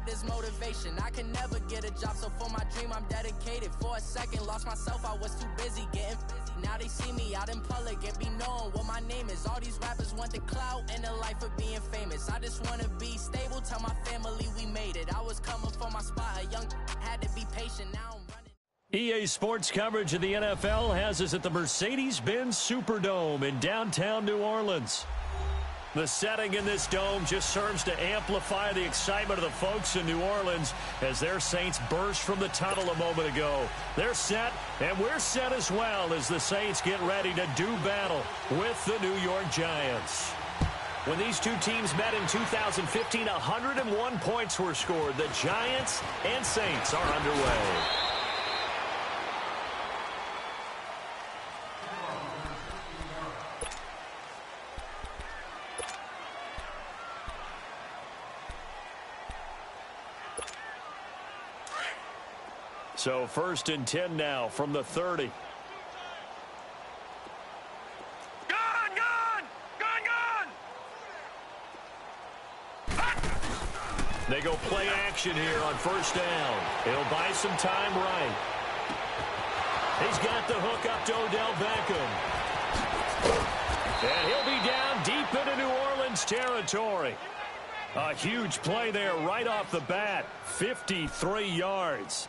is motivation. I can never get a job, so for my dream I'm dedicated. For a second, lost myself, I was too busy getting busy. Now they see me out in public and be knowing what my name is. All these rappers want the clout and the life of being famous. I just wanna be stable, tell my family we made it. I was coming for my spot, a young had to be patient, now I'm running. EA Sports coverage of the NFL has us at the Mercedes-Benz Superdome in downtown New Orleans. The setting in this dome just serves to amplify the excitement of the folks in New Orleans as their Saints burst from the tunnel a moment ago. They're set, and we're set as well as the Saints get ready to do battle with the New York Giants. When these two teams met in 2015, 101 points were scored. The Giants and Saints are underway. So 1st and 10 now from the 30. They go play action here on 1st down. He'll buy some time right. He's got the hook up to Odell Beckham. And he'll be down deep into New Orleans territory. A huge play there right off the bat. 53 yards.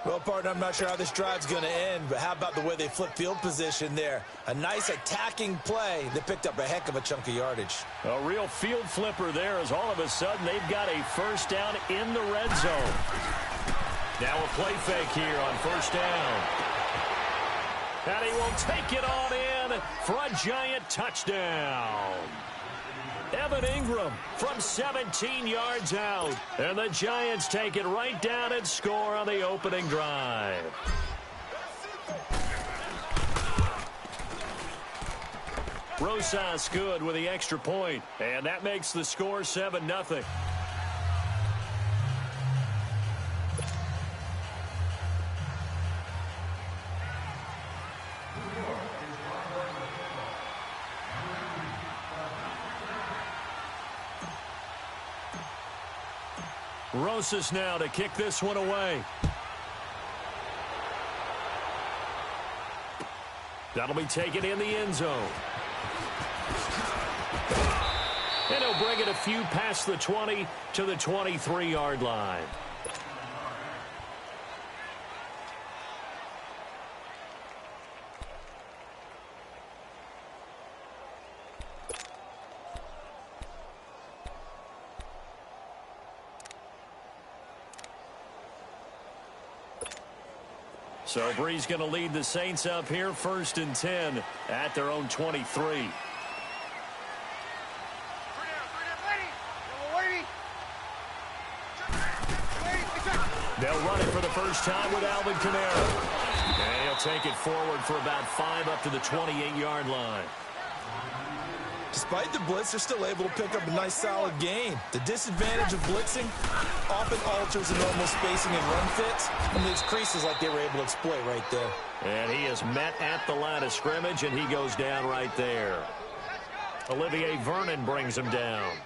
Well, partner, I'm not sure how this drive's going to end, but how about the way they flip field position there? A nice attacking play that picked up a heck of a chunk of yardage. A real field flipper there as all of a sudden they've got a 1st down in the red zone. Now a play fake here on 1st down. And he will take it on in for a Giant touchdown. Evan Ingram from 17 yards out. And the Giants take it right down and score on the opening drive. Rosas good with the extra point. And that makes the score 7-0. Rosas now to kick this one away. That'll be taken in the end zone. And he'll bring it a few past the 20 to the 23-yard line. So Bree's going to lead the Saints up here 1st and 10 at their own 23. They'll run it for the first time with Alvin Kamara. And he'll take it forward for about 5 up to the 28-yard line. Despite the blitz, they're still able to pick up a nice solid gain. The disadvantage of blitzing often alters the normal spacing and run fits, and leaves creases like they were able to exploit right there. And he is met at the line of scrimmage, and he goes down right there. Olivier Vernon brings him down.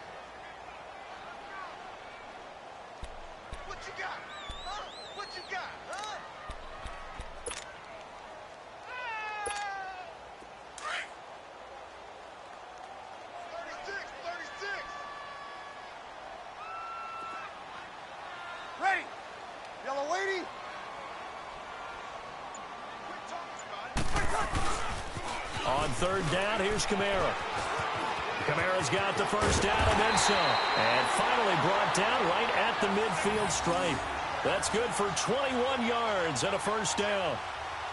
What you got? Huh? What you got? Huh? Ready. Yellow lady. On 3rd down, here's Kamara. Kamara's got the first down and then some. And finally brought down right at the midfield stripe. That's good for 21 yards and a first down.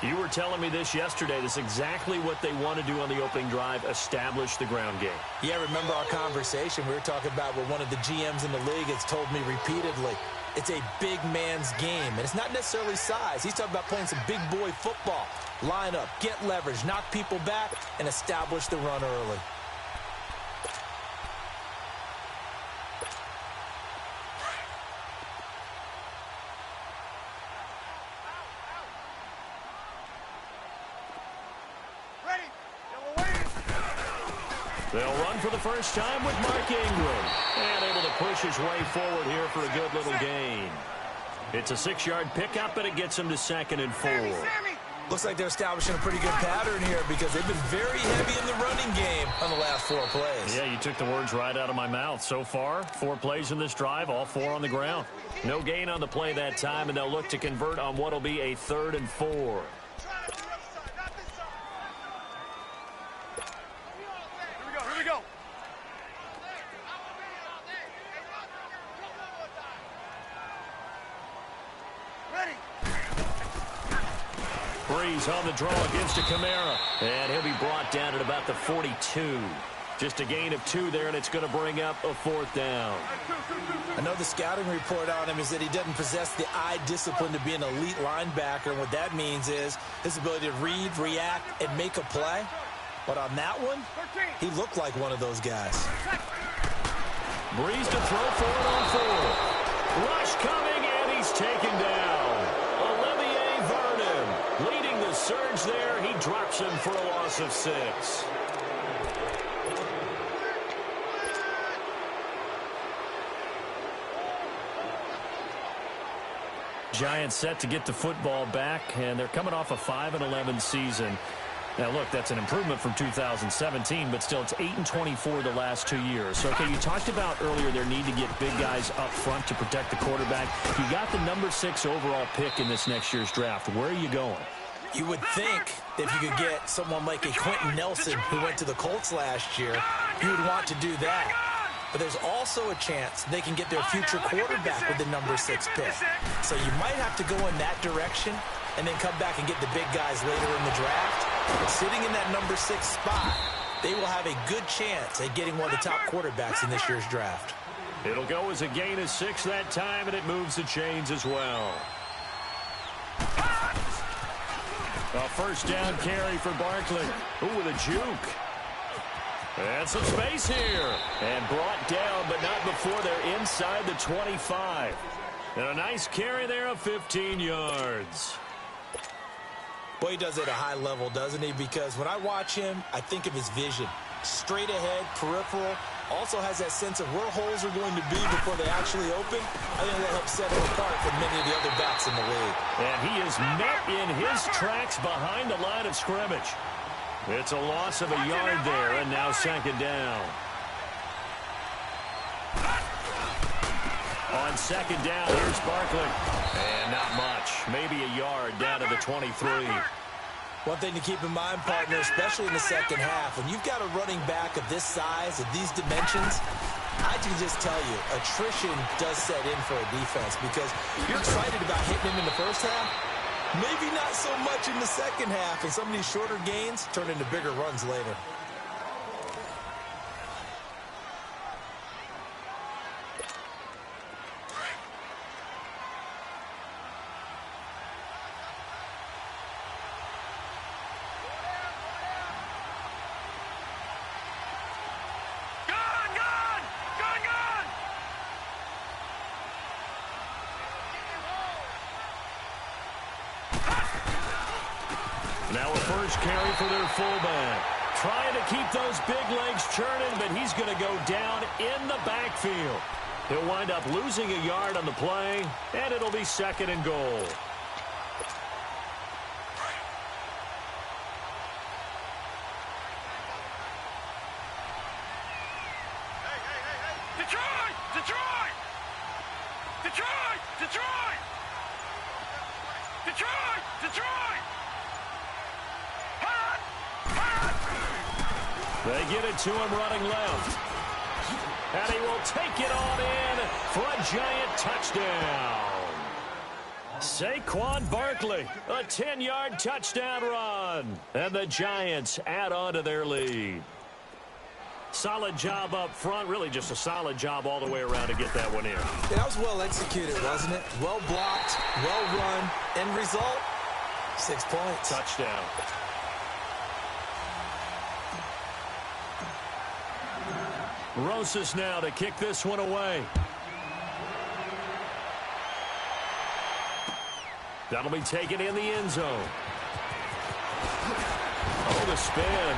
You were telling me this yesterday. This is exactly what they want to do on the opening drive, establish the ground game. Yeah, remember our conversation. We were talking about what one of the GMs in the league has told me repeatedly. It's a big man's game, and it's not necessarily size. He's talking about playing some big boy football. Line up, get leverage, knock people back, and establish the run early. They'll run for the first time with Mark Ingram. And able to push his way forward here for a good little gain. It's a 6-yard pickup, and it gets him to 2nd and 4. Looks like they're establishing a pretty good pattern here because they've been very heavy in the running game on the last 4 plays. Yeah, you took the words right out of my mouth. So far, 4 plays in this drive, all 4 on the ground. No gain on the play that time, and they'll look to convert on what will be a 3rd and 4. Breeze on the draw against a Kamara. And he'll be brought down at about the 42. Just a gain of 2 there, and it's going to bring up a 4th down. I know the scouting report on him is that he doesn't possess the eye discipline to be an elite linebacker. And what that means is his ability to read, react, and make a play. But on that one, he looked like one of those guys. Breeze to throw for it on 4. Rush coming, and he's taken down. Leading the surge there, he drops him for a loss of 6. Giants set to get the football back, and they're coming off a 5-11 season. Now, look, that's an improvement from 2017, but still it's 8-24 the last 2 years. So, okay, you talked about earlier their need to get big guys up front to protect the quarterback. You got the number 6 overall pick in this next year's draft. Where are you going? You would think that if you could get someone like a Quentin Nelson who went to the Colts last year, you would want to do that. But there's also a chance they can get their future quarterback with the number 6 pick. So you might have to go in that direction and then come back and get the big guys later in the draft. But sitting in that number 6 spot, they will have a good chance at getting one of the top quarterbacks in this year's draft. It'll go as a gain of 6 that time, and it moves the chains as well. A first down carry for Barkley. Ooh, with a juke. And some space here. And brought down, but not before they're inside the 25. And a nice carry there of 15 yards. Boy, he does it at a high level, doesn't he? Because when I watch him, I think of his vision. Straight ahead, peripheral. Also has that sense of where holes are going to be before they actually open. I think that helps set him apart from many of the other backs in the league. And he is met in his tracks behind the line of scrimmage. It's a loss of a yard there, and now 2nd down. On 2nd down, here's Barkley. And not much. Maybe a yard down to the 23. One thing to keep in mind, partner, especially in the second half, when you've got a running back of this size, of these dimensions, I can just tell you, attrition does set in for a defense because you're excited about hitting him in the first half, maybe not so much in the second half, and some of these shorter gains turn into bigger runs later. Now a first carry for their fullback. Trying to keep those big legs churning, but he's going to go down in the backfield. He'll wind up losing a yard on the play, and it'll be 2nd and goal. Detroit! Detroit! Detroit! Detroit! Detroit! Detroit! They get it to him running left. And he will take it on in for a giant touchdown. Saquon Barkley, a 10-yard touchdown run. And the Giants add on to their lead. Solid job up front. Really just a solid job all the way around to get that one in. Yeah, that was well executed, wasn't it? Well blocked, well run. End result, 6 points. Touchdown. Rosas now to kick this one away. That'll be taken in the end zone. Oh, the spin.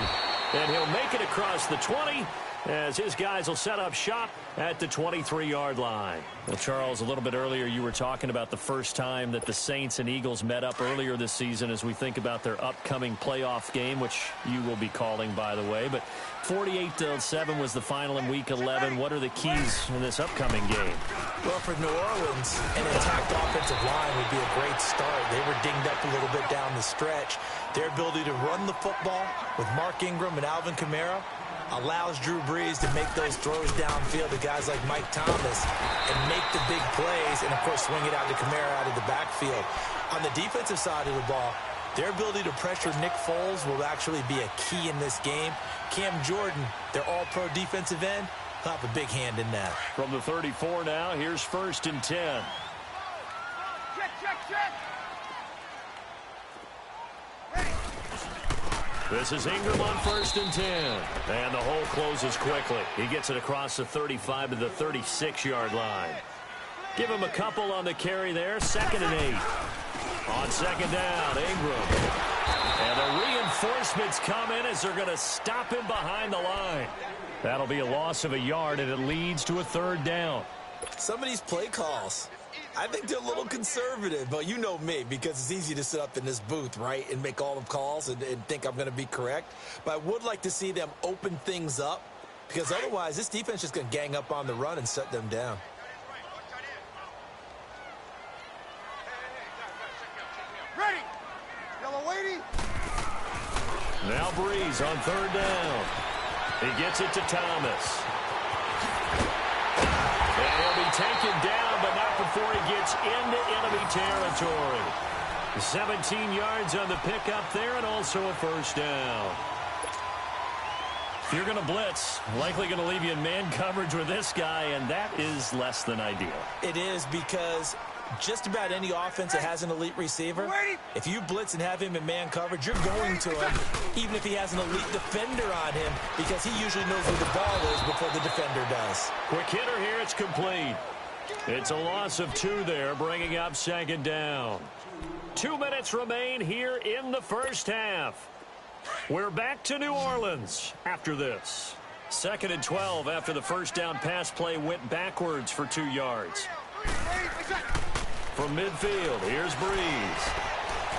And he'll make it across the 20 as his guys will set up shop at the 23-yard line. Well, Charles, a little bit earlier you were talking about the first time that the Saints and Eagles met up earlier this season as we think about their upcoming playoff game, which you will be calling, by the way. But 48-7 was the final in Week 11. What are the keys in this upcoming game? Well, for New Orleans, an intact offensive line would be a great start. They were dinged up a little bit down the stretch. Their ability to run the football with Mark Ingram and Alvin Kamara allows Drew Brees to make those throws downfield to guys like Mike Thomas and make the big plays and, of course, swing it out to Kamara out of the backfield. On the defensive side of the ball, their ability to pressure Nick Foles will actually be a key in this game. Cam Jordan, their all-pro defensive end, will have a big hand in that. From the 34 now, here's 1st and 10. Check. This is Ingram on 1st and 10. And the hole closes quickly. He gets it across the 35 to the 36-yard line. Give him a couple on the carry there. 2nd and 8. On 2nd down, Ingram. And the reinforcements come in as they're going to stop him behind the line. That'll be a loss of a yard, and it leads to a 3rd down. Some of these play calls, I think they're a little conservative, but you know me, because it's easy to sit up in this booth, right, and make all the calls and think I'm going to be correct. But I would like to see them open things up, because otherwise this defense is just going to gang up on the run and shut them down. Ready. Yellow lady. Now Brees on 3rd down. He gets it to Thomas. And he'll be taken down, but not before he gets into enemy territory. 17 yards on the pickup there, and also a 1st down. If you're going to blitz, likely going to leave you in man coverage with this guy, and that is less than ideal. It is, because just about any offense that has an elite receiver, if you blitz and have him in man coverage, you're going to him, even if he has an elite defender on him, because he usually knows where the ball is before the defender does. Quick hitter here, it's complete. It's a loss of 2 there, bringing up 2nd down. 2 minutes remain here in the first half. We're back to New Orleans after this. 2nd and 12 after the first down pass play went backwards for 2 yards. From midfield, here's Brees.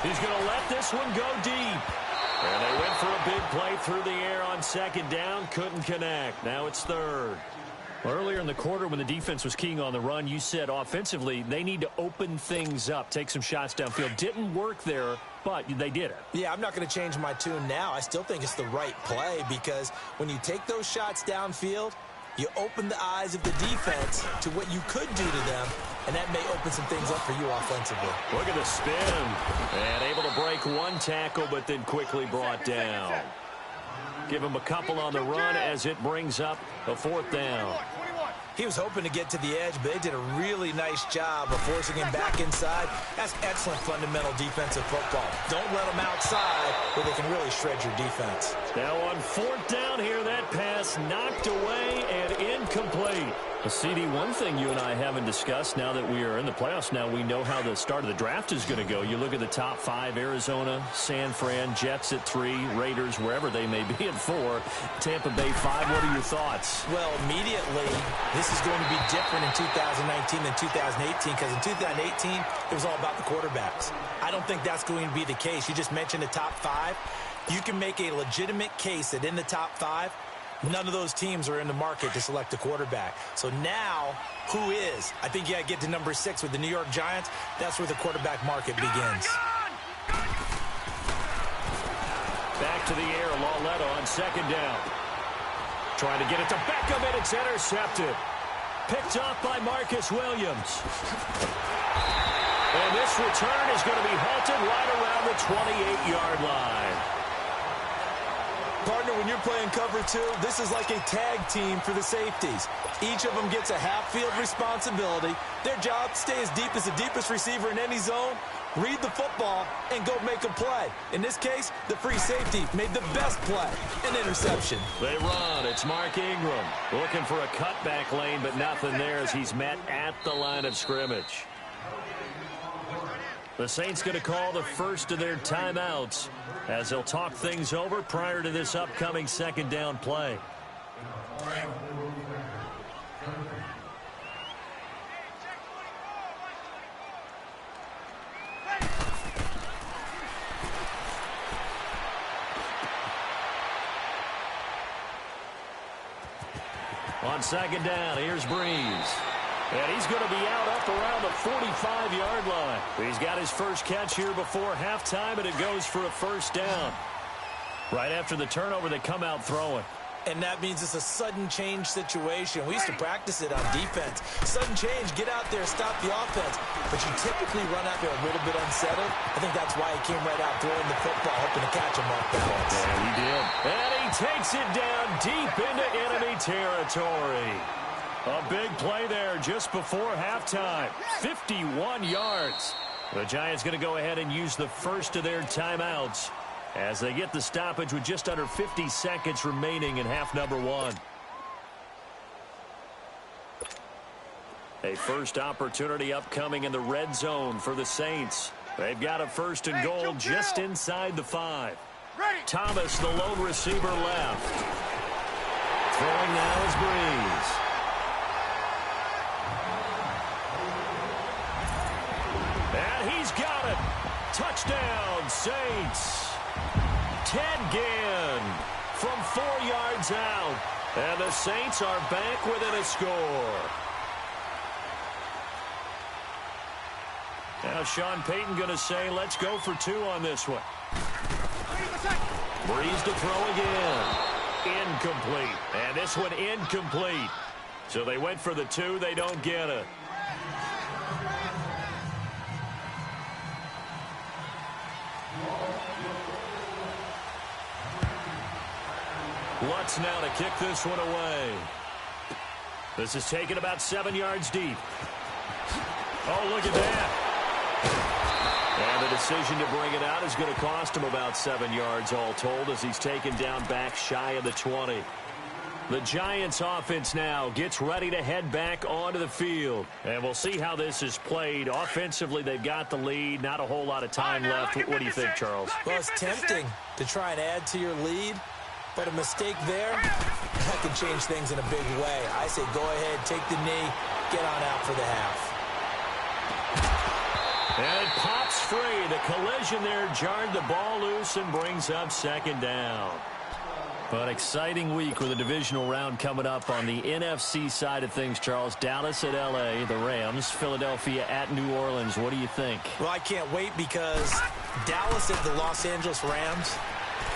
He's going to let this one go deep. And they went for a big play through the air on 2nd down. Couldn't connect. Now it's 3rd. Earlier in the quarter when the defense was keying on the run, you said offensively they need to open things up, take some shots downfield. Didn't work there, but they did it. Yeah, I'm not going to change my tune now. I still think it's the right play, because when you take those shots downfield, you open the eyes of the defense to what you could do to them, and that may open some things up for you offensively. Look at the spin. And able to break 1 tackle, but then quickly brought down. Give him a couple on the run as it brings up a 4th down. He was hoping to get to the edge, but they did a really nice job of forcing him back inside. That's excellent fundamental defensive football. Don't let them outside where they can really shred your defense. Now on 4th down here, that pass knocked away and incomplete. CD, one thing you and I haven't discussed now that we are in the playoffs now, we know how the start of the draft is going to go. You look at the top 5, Arizona, San Fran, Jets at 3, Raiders, wherever they may be at 4, Tampa Bay 5. What are your thoughts? Well, immediately, this is going to be different in 2019 than 2018, because in 2018, it was all about the quarterbacks. I don't think that's going to be the case. You just mentioned the top 5. You can make a legitimate case that in the top 5, none of those teams are in the market to select a quarterback. So now, who is? I think you got to get to number 6 with the New York Giants. That's where the quarterback market begins. Back to the air, Lauletta on 2nd down. Trying to get it to Beckham, and it's intercepted. Picked off by Marcus Williams. And this return is going to be halted right around the 28-yard line. Partner, when you're playing cover 2, this is like a tag team for the safeties. Each of them gets a half-field responsibility. Their job, stay as deep as the deepest receiver in any zone, read the football, and go make a play. In this case, the free safety made the best play, an interception. They run. It's Mark Ingram looking for a cutback lane, but nothing there as he's met at the line of scrimmage. The Saints going to call the first of their timeouts as they'll talk things over prior to this upcoming second down play. On second down, here's Breeze. And he's going to be out up around the 45-yard line. He's got his first catch here before halftime, and it goes for a first down. Right after the turnover, they come out throwing. And that means it's a sudden change situation. We used to practice it on defense. Sudden change, get out there, stop the offense. But you typically run out there a little bit unsettled. I think that's why he came right out throwing the football, hoping to catch him off balance. And he did. And he takes it down deep into enemy territory. A big play there just before halftime. 51 yards. The Giants going to go ahead and use the first of their timeouts as they get the stoppage with just under 50 seconds remaining in half number one. A first opportunity upcoming in the red zone for the Saints. They've got a first and goal just inside the 5. Thomas, the lone receiver, left. Throwing now is Breeze. And he's got it. Touchdown, Saints. Ted Ginn from 4 yards out. And the Saints are back within a score. Now Sean Payton going to say, let's go for 2 on this one. Breeze to throw again. Incomplete. And this one incomplete. So they went for the 2. They don't get it. Lutz now to kick this one away. This is taken about 7 yards deep. Oh, look at that. And the decision to bring it out is going to cost him about 7 yards all told as he's taken down back shy of the 20. The Giants offense now gets ready to head back onto the field. And we'll see how this is played. Offensively, they've got the lead. Not a whole lot of time left. What do you think, Charles? Well, it's tempting to try and add to your lead. But a mistake there, that can change things in a big way. I say go ahead, take the knee, get on out for the half. And it pops free. The collision there jarred the ball loose and brings up second down. But exciting week with a divisional round coming up on the NFC side of things, Charles. Dallas at L.A., the Rams. Philadelphia at New Orleans. What do you think? Well, I can't wait because Dallas at the Los Angeles Rams.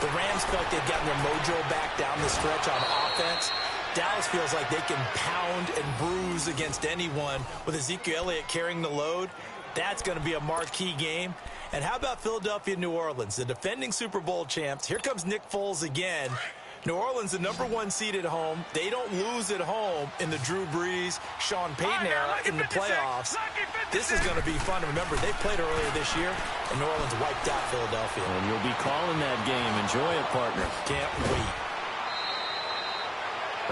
The Rams felt like they've gotten their mojo back down the stretch on offense. Dallas feels like they can pound and bruise against anyone with Ezekiel Elliott carrying the load. That's going to be a marquee game. And how about Philadelphia and New Orleans, the defending Super Bowl champs? Here comes Nick Foles again. New Orleans, the #1 seed at home. They don't lose at home in the Drew Brees, Sean Payton era in the playoffs. This is going to be fun. Remember, they played earlier this year, and New Orleans wiped out Philadelphia. And you'll be calling that game. Enjoy it, partner. Can't wait.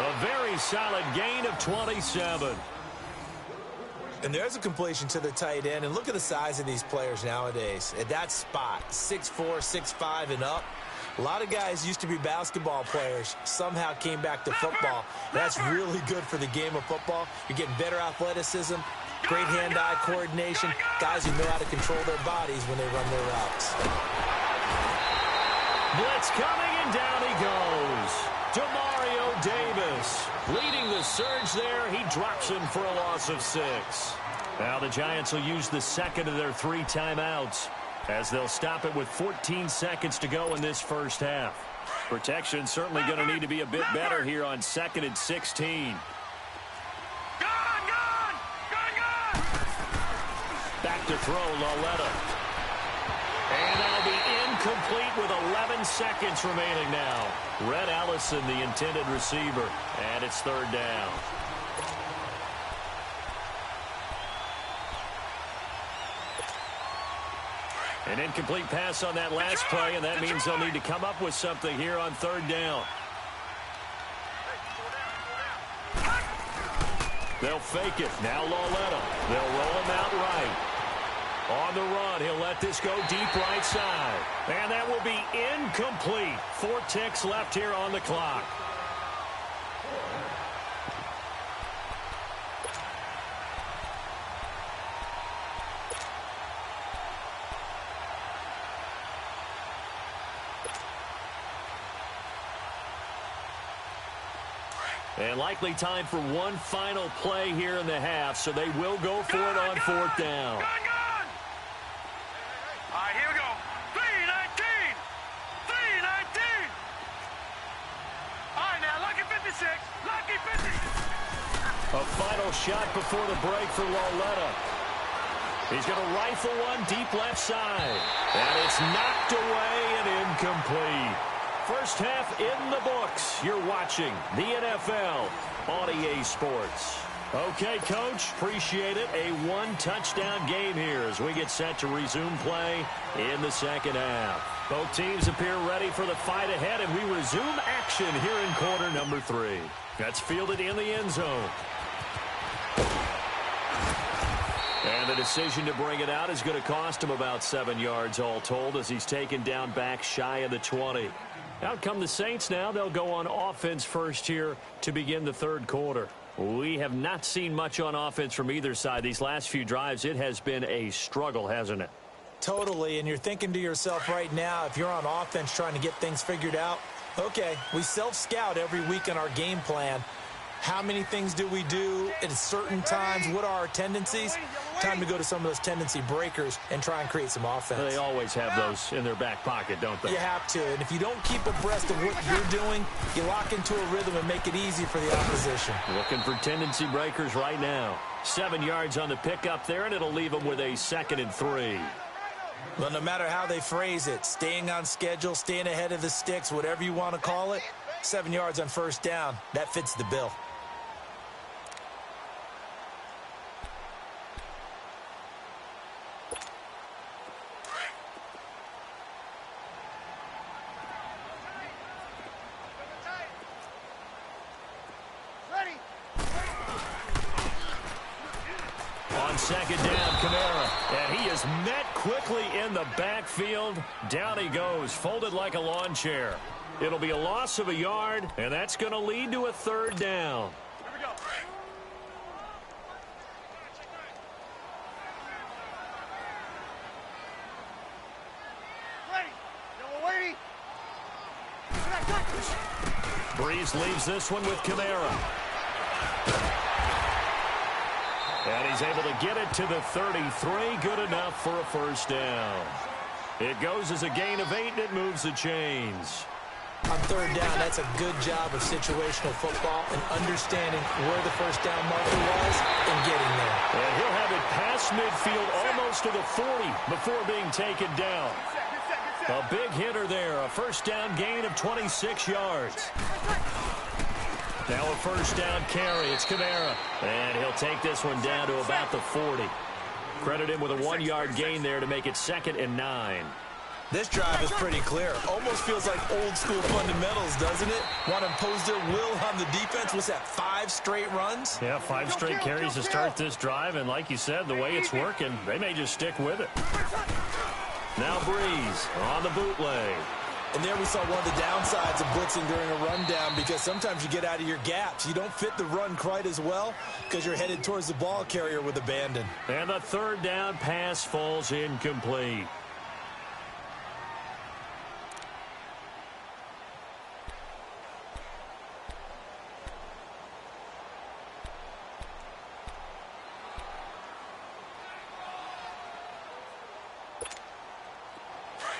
A very solid gain of 27. And there's a completion to the tight end. And look at the size of these players nowadays. At that spot, 6'4", 6'5", and up. A lot of guys used to be basketball players, somehow came back to football. That's really good for the game of football. You're getting better athleticism, great hand-eye coordination, guys who know how to control their bodies when they run their routes. Blitz coming, and down he goes. Demario Davis leading the surge there. He drops him for a loss of 6. Now the Giants will use the second of their 3 timeouts, as they'll stop it with 14 seconds to go in this first half. Protection certainly going to need to be a bit better here on 2nd and 16. Back to throw, Lauletta. And that'll be incomplete with 11 seconds remaining now. Red Allison, the intended receiver, and it's 3rd down. An incomplete pass on that last play, and that means they'll need to come up with something here on 3rd down. They'll fake it. Now Lauletta. They'll roll him out right. On the run, he'll let this go deep right side. And that will be incomplete. 4 ticks left here on the clock. And likely time for one final play here in the half, so they will go for it on 4th down. All right, here we go. 3-19. 3-19. All right, now, lucky 56. Lucky 56. A final shot before the break for Lauletta. He's going to rifle one deep left side. And it's knocked away and incomplete. First half in the books. You're watching the NFL on EA Sports. Okay, Coach, appreciate it. A one-touchdown game here as we get set to resume play in the second half. Both teams appear ready for the fight ahead, and we resume action here in quarter number 3. That's fielded in the end zone. And the decision to bring it out is going to cost him about 7 yards all told as he's taken down back shy of the 20. Out come the Saints now. They'll go on offense first here to begin the third quarter. We have not seen much on offense from either side. These last few drives, it has been a struggle, hasn't it? Totally, and you're thinking to yourself right now, if you're on offense trying to get things figured out, okay, we self-scout every week in our game plan. How many things do we do at certain times? What are our tendencies? Time to go to some of those tendency breakers and try and create some offense. They always have those in their back pocket, don't they? You have to, and if you don't keep abreast of what you're doing, you lock into a rhythm and make it easy for the opposition. Looking for tendency breakers right now. 7 yards on the pickup there, and it'll leave them with a 2nd and 3. Well, no matter how they phrase it, staying on schedule, staying ahead of the sticks, whatever you want to call it, 7 yards on first down, that fits the bill. Second down, Kamara. And he is met quickly in the backfield. Down he goes, folded like a lawn chair. It'll be a loss of a yard, and that's going to lead to a 3rd down. Here we go. Ready. Breeze leaves this one with Kamara. And he's able to get it to the 33. Good enough for a first down. It goes as a gain of 8, and it moves the chains. On 3rd down, that's a good job of situational football and understanding where the first down marker was and getting there. And he'll have it past midfield almost to the 40 before being taken down. A big hitter there. A first down gain of 26 yards. Now a first down carry. It's Kamara. And he'll take this one down to about the 40. Credit him with a 1-yard gain there to make it 2nd and 9. This drive is pretty clear. Almost feels like old school fundamentals, doesn't it? Want to impose their will on the defense. Was that 5 straight runs? Yeah, 5 straight carries to start this drive. And like you said, the way it's working, they may just stick with it. Now Breeze on the bootleg. And there we saw one of the downsides of blitzing during a rundown because sometimes you get out of your gaps. You don't fit the run quite as well because you're headed towards the ball carrier with abandon. And the 3rd down pass falls incomplete.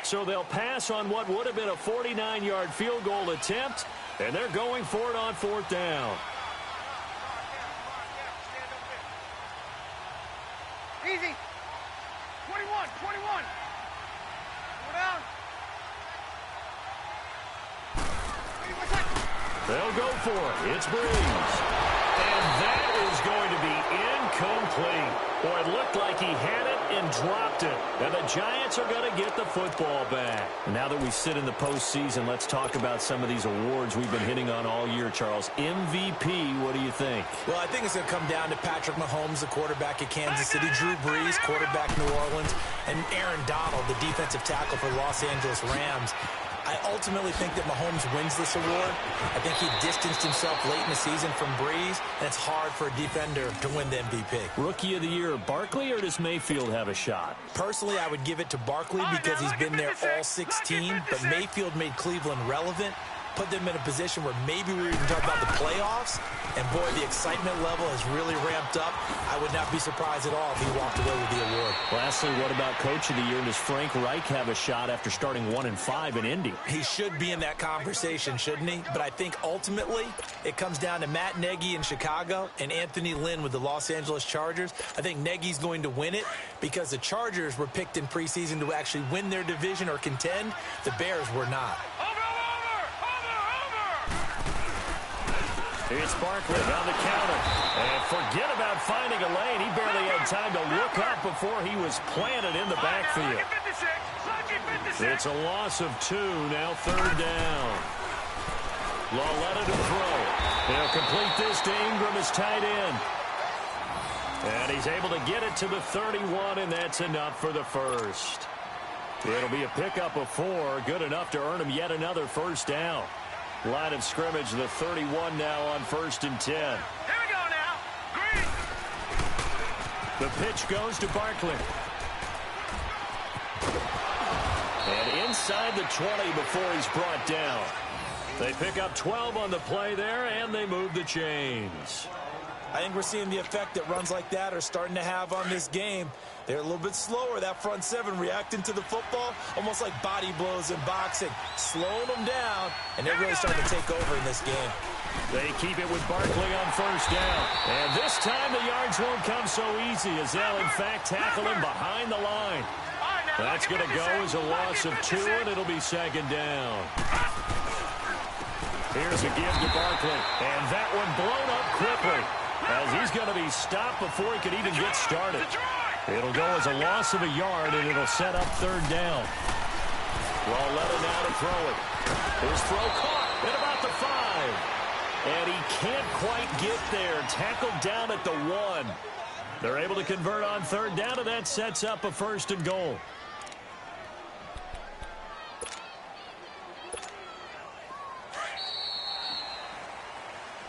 So they'll pass on what would have been a 49-yard field goal attempt, and they're going for it on 4th down. Easy. 21. Go down. They'll go for it. It's Breeze. And that is going to be incomplete. Boy, it looked like he had it and dropped it. And the Giants are going to get the football back. Now that we sit in the postseason, let's talk about some of these awards we've been hitting on all year, Charles. MVP, what do you think? Well, I think it's going to come down to Patrick Mahomes, the quarterback at Kansas City, Drew Brees, quarterback New Orleans, and Aaron Donald, the defensive tackle for Los Angeles Rams. I ultimately think that Mahomes wins this award. I think he distanced himself late in the season from Brees, and it's hard for a defender to win the MVP. Rookie of the year, Barkley, or does Mayfield have a shot? Personally, I would give it to Barkley because he's been there all 16, but Mayfield made Cleveland relevant, put them in a position where maybe we were even talking about the playoffs, and boy, the excitement level has really ramped up. I would not be surprised at all if he walked away with the award. Lastly, what about Coach of the Year? Does Frank Reich have a shot after starting 1-5 in Indy? He should be in that conversation, shouldn't he? But I think ultimately it comes down to Matt Nagy in Chicago and Anthony Lynn with the Los Angeles Chargers. I think Nagy's going to win it because the Chargers were picked in preseason to actually win their division or contend. The Bears were not. It's Barkley on the counter. And forget about finding a lane. He barely had time to look up before he was planted in the backfield. It's a loss of 2, now 3rd down. Lauletta to throw. They'll complete this to Ingram as tight end. And he's able to get it to the 31, and that's enough for the first. It'll be a pickup of 4, good enough to earn him yet another first down. Line of scrimmage, the 31 now on 1st and 10. Here we go now. Green. The pitch goes to Barkley. And inside the 20 before he's brought down. They pick up 12 on the play there, and they move the chains. I think we're seeing the effect that runs like that are starting to have on this game. They're a little bit slower, that front 7, reacting to the football, almost like body blows in boxing, slowing them down, and they're really starting to take over in this game. They keep it with Barkley on 1st down. And this time the yards won't come so easy as they'll, in fact, tackle him behind the line. That's going to go as a loss of 2, and it'll be 2nd down. Here's a give to Barkley, and that one blown up quickly as he's going to be stopped before he could even get started. It'll go as a loss of a yard, and it'll set up 3rd down. Lauletta now to throw it. His throw caught at about the 5. And he can't quite get there. Tackled down at the 1. They're able to convert on 3rd down, and that sets up a 1st and goal.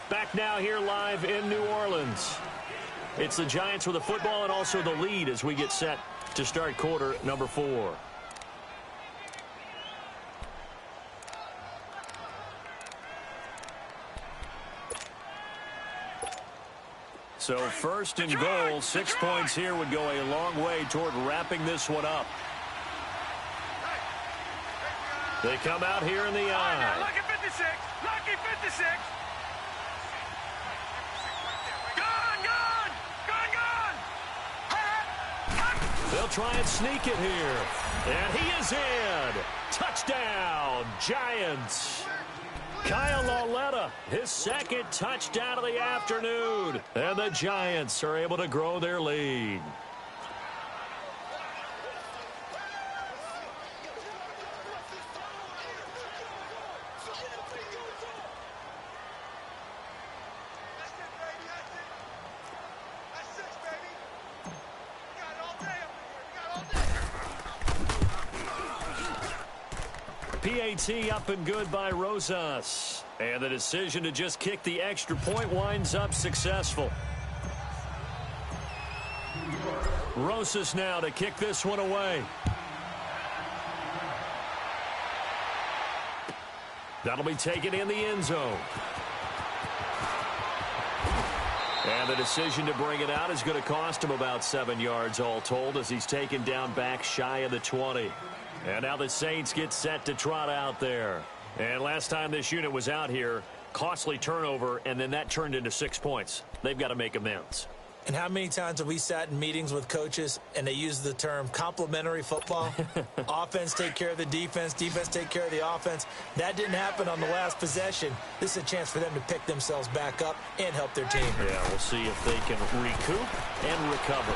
Back now here live in New Orleans. It's the Giants with the football and also the lead as we get set to start quarter number 4. So 1st and goal, 6 points here would go a long way toward wrapping this one up. They come out here in the eye. Lucky 56. Lucky 56. They'll try and sneak it here. And he is in. Touchdown, Giants. Kyle Lauletta, his 2nd touchdown of the afternoon. And the Giants are able to grow their lead. PAT up and good by Rosas. And the decision to just kick the extra point winds up successful. Rosas now to kick this one away. That'll be taken in the end zone. And the decision to bring it out is going to cost him about 7 yards all told as he's taken down back shy of the 20. And now the Saints get set to trot out there. And last time this unit was out here, costly turnover, and then that turned into 6 points. They've got to make amends. And how many times have we sat in meetings with coaches and they use the term complementary football? Offense take care of the defense, defense take care of the offense. That didn't happen on the last possession. This is a chance for them to pick themselves back up and help their team. Yeah, we'll see if they can recoup and recover.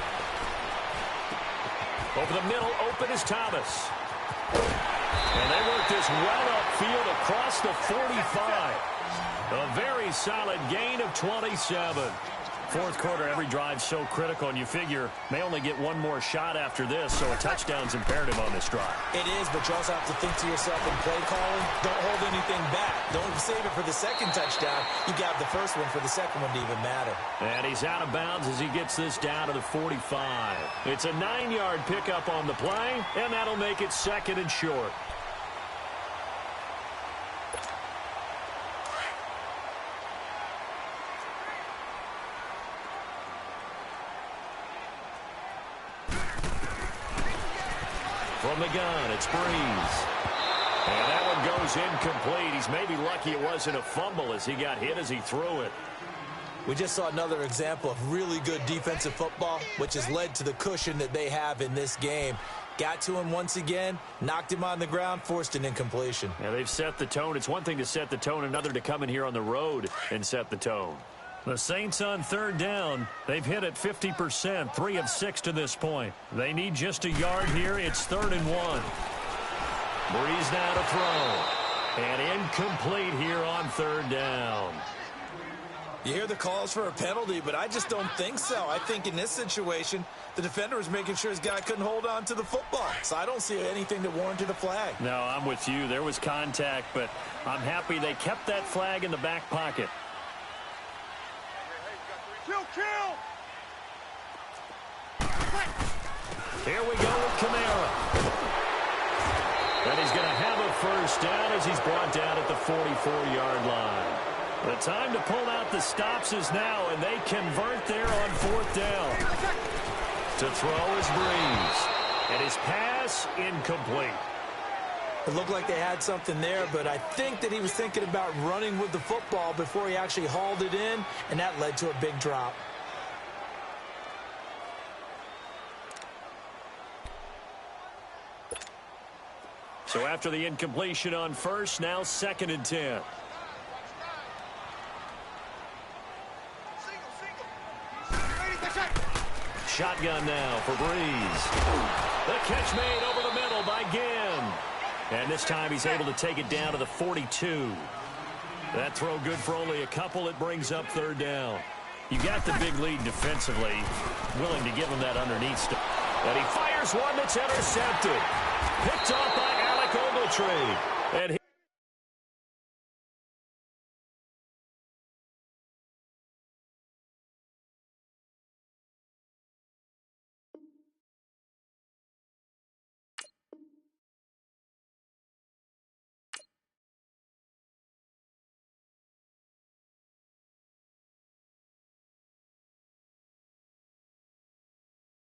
Over the middle, open is Thomas. And they work this well upfield across the 45. A very solid gain of 27. Fourth quarter, every drive so critical, and you figure may only get one more shot after this, so a touchdown's imperative on this drive. It is, but you also have to think to yourself in play calling, don't hold anything back. Don't save it for the second touchdown. You got the first one for the second one to even matter. And he's out of bounds as he gets this down to the 45. It's a 9-yard pickup on the play, and that'll make it second and short. From the gun, it's Breeze. And that one goes incomplete. He's maybe lucky it wasn't a fumble as he got hit as he threw it. We just saw another example of really good defensive football, which has led to the cushion that they have in this game. Got to him once again, knocked him on the ground, forced an incompletion. Yeah, they've set the tone. It's one thing to set the tone, another to come in here on the road and set the tone. The Saints on third down. They've hit it 50%, 3 of 6 to this point. They need just a yard here. It's 3rd and 1. Breeze now to throw. And incomplete here on third down. You hear the calls for a penalty, but I just don't think so. I think in this situation, the defender was making sure his guy couldn't hold on to the football. So I don't see anything that warranted a flag. No, I'm with you. There was contact, but I'm happy they kept that flag in the back pocket. Kill! Here we go with Kamara. And he's going to have a first down as he's brought down at the 44-yard line. The time to pull out the stops is now, and they convert there on 4th down. To throw is Breeze. And his pass incomplete. It looked like they had something there, but I think that he was thinking about running with the football before he actually hauled it in, and that led to a big drop. So after the incompletion on first, now 2nd and 10. Shotgun now for Breeze. The catch made over the middle by Ginn. And this time he's able to take it down to the 42. That throw good for only a couple. It brings up 3rd down. You got the big lead defensively, willing to give him that underneath stuff. And he fires one that's intercepted. Picked off by Alec Ogletree. And